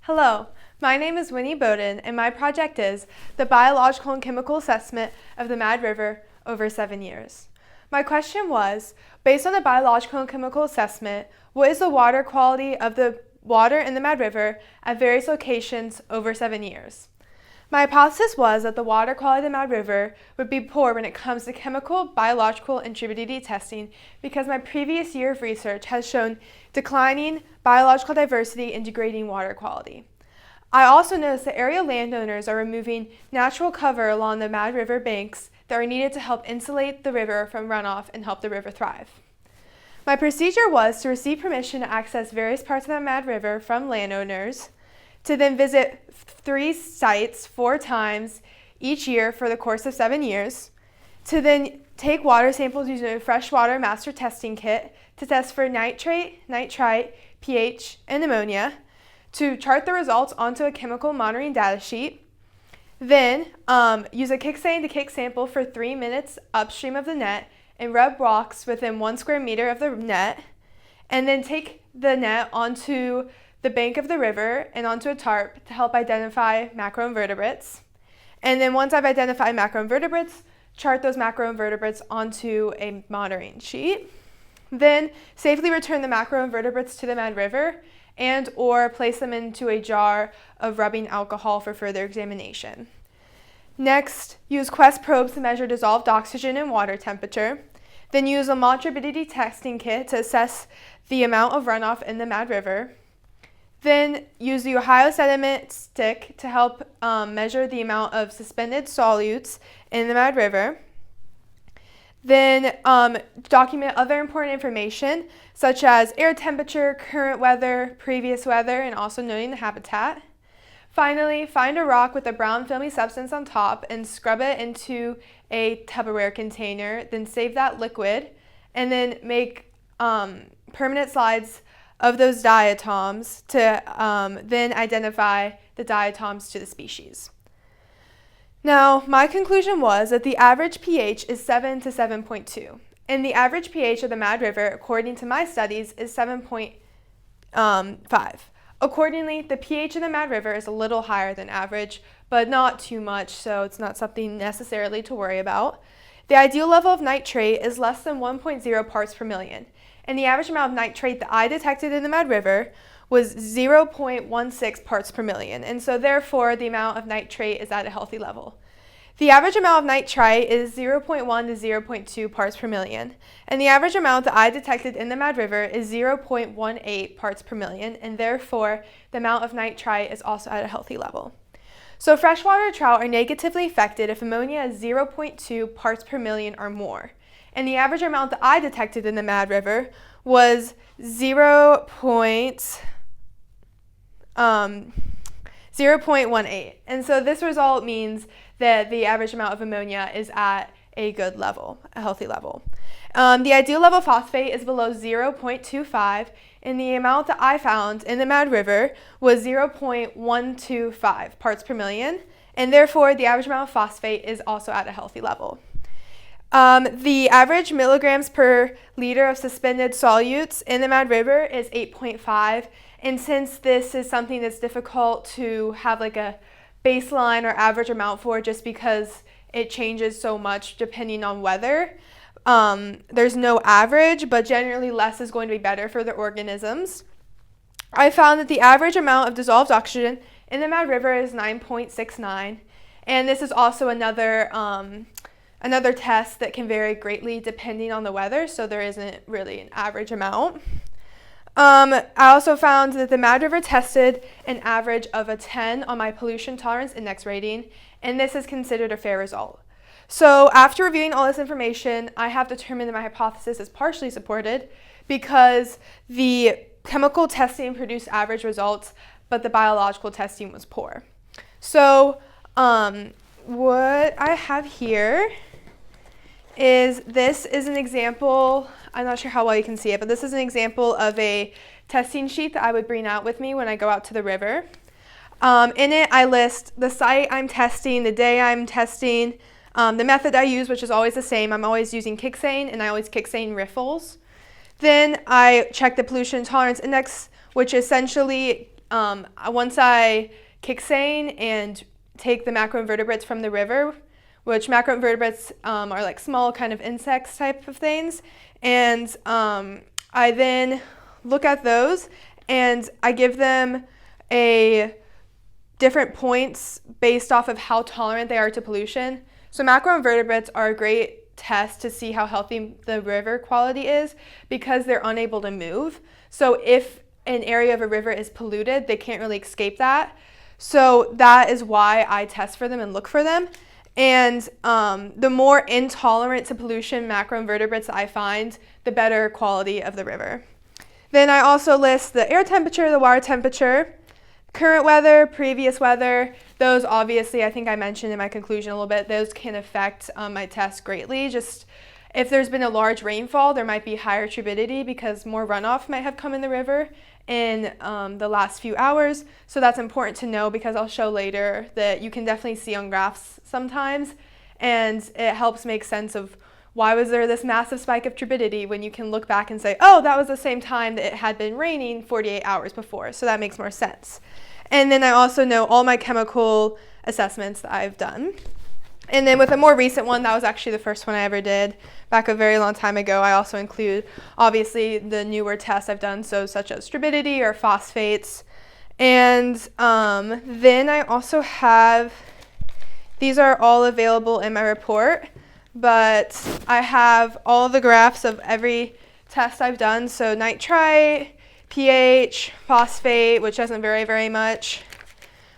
Hello, my name is Winnie Bodin, and my project is the biological and chemical assessment of the Mad River over 7 years. My question was, based on the biological and chemical assessment, what is the water quality of the water in the Mad River at various locations over 7 years? My hypothesis was that the water quality of the Mad River would be poor when it comes to chemical, biological, and turbidity testing because my previous year of research has shown declining biological diversity and degrading water quality. I also noticed that area landowners are removing natural cover along the Mad River banks that are needed to help insulate the river from runoff and help the river thrive. My procedure was to receive permission to access various parts of the Mad River from landowners, to then visit 3 sites 4 times each year for the course of 7 years, to then take water samples using a freshwater master testing kit to test for nitrate, nitrite, pH, and ammonia, to chart the results onto a chemical monitoring data sheet, then use a kick stain to kick sample for 3 minutes upstream of the net and rub rocks within 1 square meter of the net, and then take the net onto the bank of the river and onto a tarp to help identify macroinvertebrates. And then once I've identified macroinvertebrates, chart those macroinvertebrates onto a monitoring sheet. Then safely return the macroinvertebrates to the Mad River and or place them into a jar of rubbing alcohol for further examination. Next, use Quest probes to measure dissolved oxygen and water temperature. Then use a malt turbidity testing kit to assess the amount of runoff in the Mad River. Then use the Ohio sediment stick to help measure the amount of suspended solutes in the Mad River. Then document other important information such as air temperature, current weather, previous weather, and also noting the habitat. Finally, find a rock with a brown filmy substance on top and scrub it into a Tupperware container, then save that liquid, and then make permanent slides of those diatoms to then identify the diatoms to the species. Now, my conclusion was that the average pH is 7 to 7.2, and the average pH of the Mad River, according to my studies, is 7.5. Accordingly, the pH of the Mad River is a little higher than average, but not too much, so it's not something necessarily to worry about. The ideal level of nitrate is less than 1.0 parts per million, and the average amount of nitrate that I detected in the Mad River was 0.16 parts per million, and so therefore the amount of nitrate is at a healthy level. The average amount of nitrite is 0.1 to 0.2 parts per million, and the average amount that I detected in the Mad River is 0.18 parts per million, and therefore the amount of nitrite is also at a healthy level. So freshwater trout are negatively affected if ammonia is 0.2 parts per million or more, and the average amount that I detected in the Mad River was 0.18. And so this result means that the average amount of ammonia is at a good level, a healthy level. The ideal level of phosphate is below 0.25, and the amount that I found in the Mad River was 0.125 parts per million, and therefore the average amount of phosphate is also at a healthy level. The average milligrams per liter of suspended solutes in the Mad River is 8.5, and since this is something that's difficult to have like a baseline or average amount for just because it changes so much depending on weather, there's no average, but generally less is going to be better for the organisms. I found that the average amount of dissolved oxygen in the Mad River is 9.69, and this is also another test that can vary greatly depending on the weather, so there isn't really an average amount. I also found that the Mad River tested an average of a 10 on my pollution tolerance index rating, and this is considered a fair result. So after reviewing all this information, I have determined that my hypothesis is partially supported because the chemical testing produced average results, but the biological testing was poor. So what I have here is an example. I'm not sure how well you can see it, but this is an example of a testing sheet that I would bring out with me when I go out to the river. In it, I list the site I'm testing, the day I'm testing, the method I use, which is always the same. I'm always using kick stain, and I always kick stain riffles. Then I check the pollution tolerance index, which essentially once I kick seine and take the macroinvertebrates from the river, which macroinvertebrates are like small kind of insects type of things, and I then look at those and I give them a different points based off of how tolerant they are to pollution. So macroinvertebrates are a great test to see how healthy the river quality is because they're unable to move. So if an area of a river is polluted, they can't really escape that. So that is why I test for them and look for them. And the more intolerant to pollution macroinvertebrates I find, the better quality of the river. Then I also list the air temperature, the water temperature, current weather, previous weather. Those obviously, I think I mentioned in my conclusion a little bit, those can affect my test greatly. Just if there's been a large rainfall, there might be higher turbidity because more runoff might have come in the river in the last few hours. So that's important to know because I'll show later that you can definitely see on graphs sometimes, and it helps make sense of why was there this massive spike of turbidity when you can look back and say, oh, that was the same time that it had been raining 48 hours before. So that makes more sense. And then I also know all my chemical assessments that I've done. And then with a more recent one, that was actually the first one I ever did back a very long time ago. I also include, obviously, the newer tests I've done, so such as turbidity or phosphates. And then I also have, these are all available in my report, but I have all the graphs of every test I've done. So nitrite, pH, phosphate, which doesn't vary very much.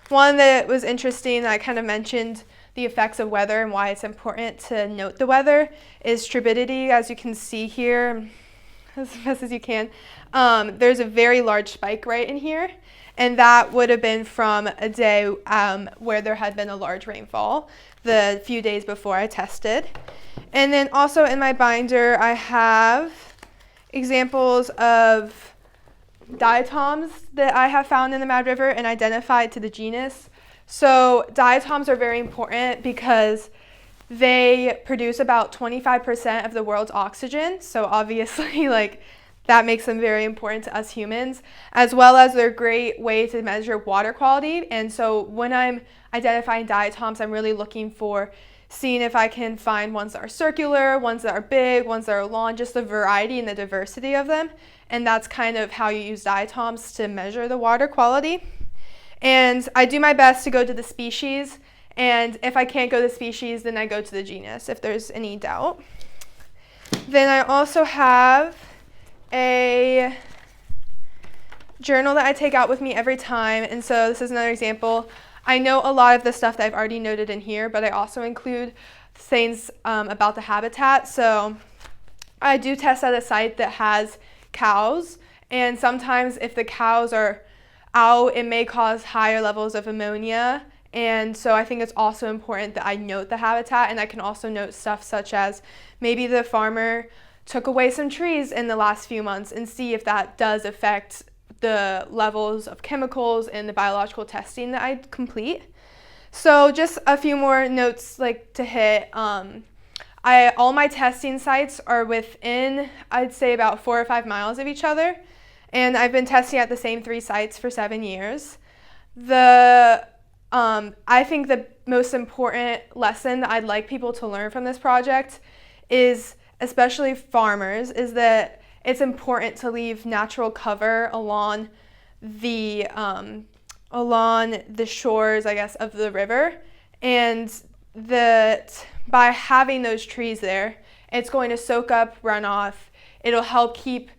One that was interesting that I kind of mentioned the effects of weather and why it's important to note the weather is turbidity. As you can see here, as best as you can, there's a very large spike right in here, and that would have been from a day where there had been a large rainfall the few days before I tested. And then also in my binder I have examples of diatoms that I have found in the Mad River and identified to the genus. So diatoms are very important because they produce about 25% of the world's oxygen. So obviously, like, that makes them very important to us humans, as well as they're a great way to measure water quality. And so when I'm identifying diatoms, I'm really looking for seeing if I can find ones that are circular, ones that are big, ones that are long, just the variety and the diversity of them. And that's kind of how you use diatoms to measure the water quality. And I do my best to go to the species, and if I can't go to the species, then I go to the genus if there's any doubt. Then I also have a journal that I take out with me every time, and so this is another example. I know a lot of the stuff that I've already noted in here, but I also include things about the habitat. So I do test at a site that has cows, and sometimes if the cows are out, it may cause higher levels of ammonia, and so I think it's also important that I note the habitat, and I can also note stuff such as maybe the farmer took away some trees in the last few months and see if that does affect the levels of chemicals and the biological testing that I complete. So just a few more notes like to hit. All my testing sites are within, I'd say, about 4 or 5 miles of each other. And I've been testing at the same 3 sites for 7 years. I think the most important lesson that I'd like people to learn from this project is, especially farmers, is that it's important to leave natural cover along the shores, I guess, of the river. And that by having those trees there, it's going to soak up runoff. It'll help keep.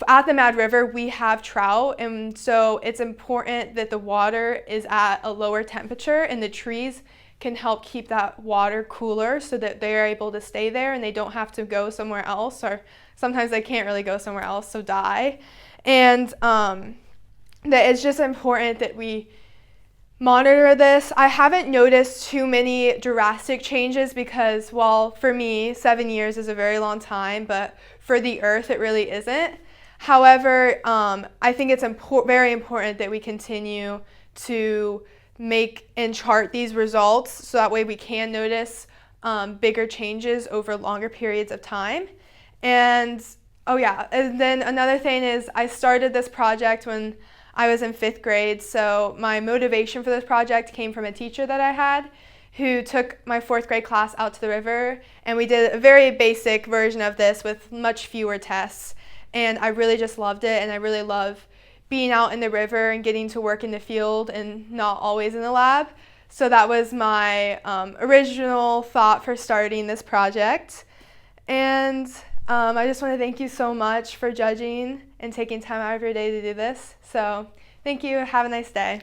At the Mad River, we have trout, and so it's important that the water is at a lower temperature, and the trees can help keep that water cooler so that they're able to stay there and they don't have to go somewhere else, or sometimes they can't really go somewhere else, so die. And that it's just important that we monitor this. I haven't noticed too many drastic changes because, well, for me, 7 years is a very long time, but for the Earth, it really isn't. However, I think it's very important that we continue to make and chart these results so that way we can notice bigger changes over longer periods of time. And and then another thing is I started this project when I was in 5th grade, so my motivation for this project came from a teacher that I had who took my 4th grade class out to the river, and we did a very basic version of this with much fewer tests. And I really just loved it, and I really love being out in the river and getting to work in the field and not always in the lab. So that was my original thought for starting this project. And I just want to thank you so much for judging and taking time out of your day to do this. So thank you. Have a nice day.